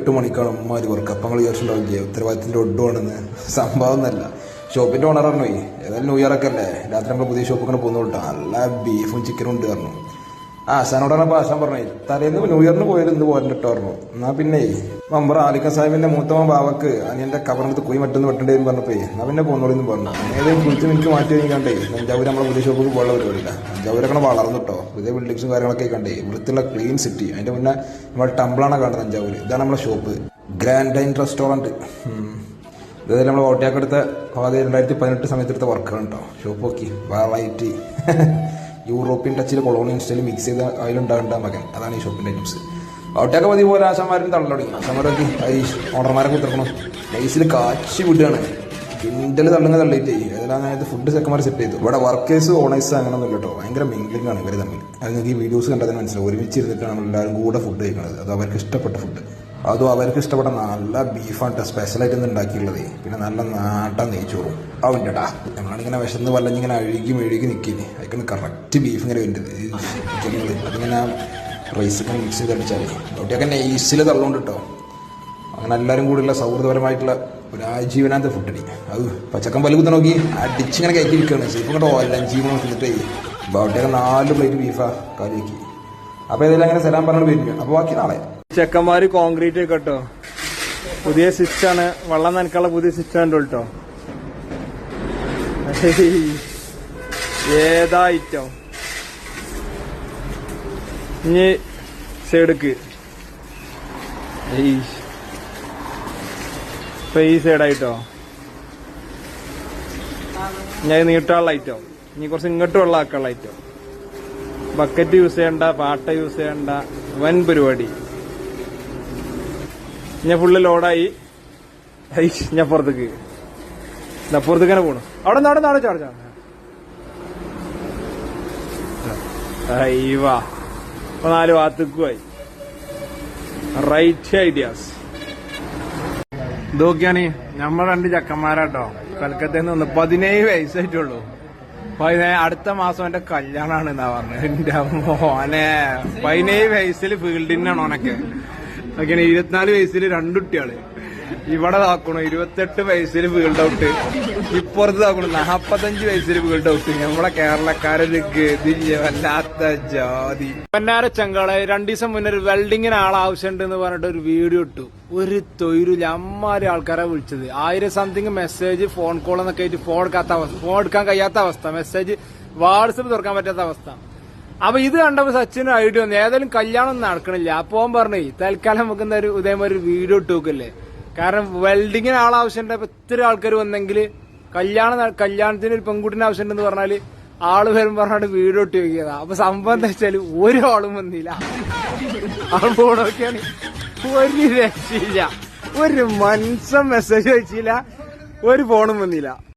8 മണിക്കാണ് ഉമ്മാര് വർക്ക്. അപ്പം നിങ്ങൾ വിചാരിച്ചിട്ടുണ്ടാവില്ലേ ഉത്തരവാദിത്തത്തിന്റെ ഒട്ടുവാണെന്ന്. സംഭവം എന്നല്ല. ഷോപ്പിന്റെ ഓണർ പറഞ്ഞു ഏതായാലും ന്യൂ ഇയർ ഒക്കെ അല്ലേ, രാത്രി നമ്മൾ പുതിയ ഷോപ്പ് ഇങ്ങനെ പോകുന്നു കേട്ടോ, നല്ല ബീഫും ചിക്കനും ഉണ്ട് പറഞ്ഞു. ആശാനോട് പറഞ്ഞപ്പോൾ ആശാൻ പറഞ്ഞു തലേന്ന് ന്യൂ ഇയറിന് പോയത് ഇന്ന് പോരണ്ടിട്ട് പറഞ്ഞു. എന്നാ പിന്നെ മെമ്പർ ആലിക്ക സാഹിബിന്റെ മൂത്തമ്മ ബാവക്ക് അനിയന്റെ കവറിനടുത്ത് കുയി മറ്റൊന്ന് വെട്ടേണ്ടി പറഞ്ഞപ്പോ എന്നാ പിന്നെ പോന്നോളിന്ന് പറഞ്ഞു. ഏതെങ്കിലും കുളിച്ച് എനിക്ക് മാറ്റി കഴിഞ്ഞാണ്ടേ തഞ്ചാവൂർ നമ്മളെ പുതിയ ഷോപ്പിൽ പോകാനുള്ള പരിപാടിയില്ല. തഞ്ചാവൂരൊക്കെ വളർന്നു കേട്ടോ, പുതിയ ബിൽഡിങ്സും കാര്യങ്ങളൊക്കെ കണ്ടേ, വൃത്തിയുള്ള ക്ലീൻ സിറ്റി. അതിന്റെ മുന്നേ നമ്മുടെ ടംബിളാണ് കാണുന്നത് തഞ്ചാവൂർ. ഇതാണ് നമ്മളെ ഷോപ്പ്, ഗ്രാൻഡൈൻ റെസ്റ്റോറന്റ്. ഇതായാലും നമ്മൾ ഓട്ടയാക്കെടുത്ത 2018 സമയത്തെടുത്ത വർക്കാണ് കേട്ടോ. ഷോപ്പ് നോക്കി വെറൈറ്റി യൂറോപ്യൻ ടച്ചിൽ കൊളോണിയൻ സ്റ്റൈൽ മിക്സ് ചെയ്ത അതിലുണ്ടാകേണ്ട മകൻ. അതാണ് ഈ ഷോപ്പിന്റെ ഐറ്റംസ്. ഔട്ടൊക്കെ മതി പോലെ ആശാന്മാരും തള്ളൽ തുടങ്ങി. ആശാന്മാരൊക്കെ ഈ ഓണർമാരെ കുത്തിറക്കണം, നൈസിൽ കാച്ചി വിടുകയാണ്. കിൻഡല് തള്ളുന്ന തള്ളിയിട്ടേ ഏതെല്ലാം നേരത്തെ ഫുഡ് ചെക്കന്മാർ സെറ്റ് ചെയ്തു. ഇവിടെ വർക്കേഴ്സ് ഓണേഴ്സ് അങ്ങനെയൊന്നും കേട്ടോ, ഭയങ്കര മിംഗ്ലിംഗ് ആണ് ഇവർ തമ്മിൽ. അത് നിങ്ങൾക്ക് ഈ വീഡിയോസ് കണ്ടതിന് മനസ്സിലാവും. ഒരുമിച്ച് ഇരുന്നിട്ടാണ് നമ്മളെല്ലാവരും കൂടെ ഫുഡ് കഴിക്കുന്നത്. അത് അവർക്ക് ഇഷ്ടപ്പെട്ട ഫുഡ്, അതും അവർക്ക് ഇഷ്ടപ്പെട്ട നല്ല ബീഫാണ് സ്പെഷ്യലായിട്ട് ഇന്ന് ഉണ്ടാക്കിയുള്ളത്. പിന്നെ നല്ല നാട്ടൻ നെയ്ച്ചോറും അവൻ്റെടാ. നമ്മളാണിങ്ങനെ വിശന്ന് വല്ലഞ്ഞിങ്ങനെ അഴുകി മെഴുകി നിൽക്കില്ലേ, അതിന് കറക്റ്റ് ബീഫ് ഇങ്ങനെ വരുന്നത്. അതിങ്ങനെ റൈസൊക്കെ മിക്സ് ചെയ്ത് അടിച്ചാൽ ഒട്ടിയൊക്കെ നെയ്സിൽ തള്ളുകൊണ്ട് കേട്ടോ. അങ്ങനെ എല്ലാവരും കൂടിയുള്ള സൗഹൃദപരമായിട്ടുള്ള ഒരു ആജീവനാന്ത ഫുഡടി. അത് പച്ചക്കം പല്ല് കുത്ത നോക്കി അടിച്ചിങ്ങനെ കയറ്റി ഇരിക്കുകയാണ്. സീഫ് കേട്ടോ എല്ലാം ജീവനം തിന്നിട്ടേ ബൗട്ടിയൊക്കെ 4 പ്ലേറ്റ് ബീഫാ കാലി വെക്കി. അപ്പോൾ ഏതെങ്കിലും അങ്ങനെ സലാം പറഞ്ഞിട്ട് വരിക. അപ്പോൾ ബാക്കി നാളെ ചെക്കന്മാര് കോൺക്രീറ്റ് കേട്ടോ, പുതിയ സ്വിച്ചാണ്, വെള്ളം നനക്കാനുള്ള പുതിയ സ്വിച്ചാണ് കേട്ടോ. ഏതാ ഐറ്റം ഇനി സൈഡക്ക് ഇപ്പൊ ഈ സൈഡായിട്ടോ. ഞാൻ നീട്ടാനുള്ള ഐറ്റം, ഇനി കുറച്ച് ഇങ്ങോട്ട് വെള്ളമാക്കാനുള്ള ഐറ്റം. ബക്കറ്റ് യൂസ് ചെയ്യണ്ട, പാട്ട യൂസ് ചെയ്യണ്ട, വൻ പരിപാടി. ഞാൻ ഫുള്ള് ലോഡായി. ഞാൻ പുറത്തേക്ക് ഇങ്ങനെ പോണു. അവിടെ നാടെ ചാർജ അയ്യവാ. ഇപ്പൊ 4 ഭാഗത്തേക്കുമായി. Right ideas. ഇതൊക്കെയാണ് നമ്മൾ 2 ചക്കന്മാരാട്ടോ. കൽക്കത്തയിൽ നിന്ന് 17 വയസ്സായിട്ടുള്ളൂ. അടുത്ത മാസം എന്റെ കല്യാണാണ് എന്നാ പറഞ്ഞത്. എന്റെ മോനെ 17 വയസ്സിൽ ഫീൽഡിനാണ് ഓനൊക്കെ. അതൊക്കെയാണ് 24 വയസ്സിൽ 2 കുട്ടികള്. ഇവിടെ താക്കണു 28 വയസ്സിൽ ഫീൽഡ് ഔട്ട്. ഇപ്പുറത്ത് താക്കണു 45 വയസ്സിൽ ഫീൽഡ് ഔട്ട്. നമ്മളെ കേരളക്കാരൊരു ഗതില്ല, വല്ലാത്ത ജാതി. പൊന്നാര ചങ്കാളെ 2 ദിവസം മുന്നേ ഒരു വെൽഡിങ്ങിന് ആളാവശ്യമുണ്ട് എന്ന് പറഞ്ഞിട്ട് ഒരു വീഡിയോ ഇട്ടു. ഒരു തൊഴിലില്ല. അമ്മാര് ആൾക്കാരെ വിളിച്ചത് 1000 സംതിങ് മെസ്സേജ്, ഫോൺ കോൾ എന്നൊക്കെ ആയിട്ട് ഫോൺ എടുക്കാൻ കഴിയാത്ത അവസ്ഥ, മെസ്സേജ് വാട്സപ്പ് തുറക്കാൻ പറ്റാത്ത അവസ്ഥ. അപ്പൊ ഇത് കണ്ടപ്പോ സച്ചിന് ഐഡിയ വന്നു, ഏതായാലും കല്യാണം ഒന്നും നടക്കണില്ല. അപ്പൊ അവൻ പറഞ്ഞേ തൽക്കാലം നമുക്ക് ഇതേമാതിരി ഒരു വീഡിയോ ഇട്ട് നോക്കല്ലേ. കാരണം വെൽഡിങ്ങിന് ആളാവശ്യമുണ്ട്. അപ്പൊ ഇത്ര ആൾക്കാർ വന്നെങ്കിൽ കല്യാണത്തിന് ഒരു പെൺകുട്ടിന് ആവശ്യമുണ്ടെന്ന് പറഞ്ഞാല് ആള് വരും പറഞ്ഞാൽ വീഡിയോ ഇട്ട് നോക്കിയതാ. അപ്പൊ സംഭവം എന്താ വെച്ചാല് ഒരാളും വന്നില്ല. ആൾ പോണൊക്കെയാണ്, ഒരു രക്ഷയില്ല. ഒരു മനുഷ്യൻ മെസ്സേജ് അയച്ചില്ല, ഒരു ഫോണും വന്നില്ല.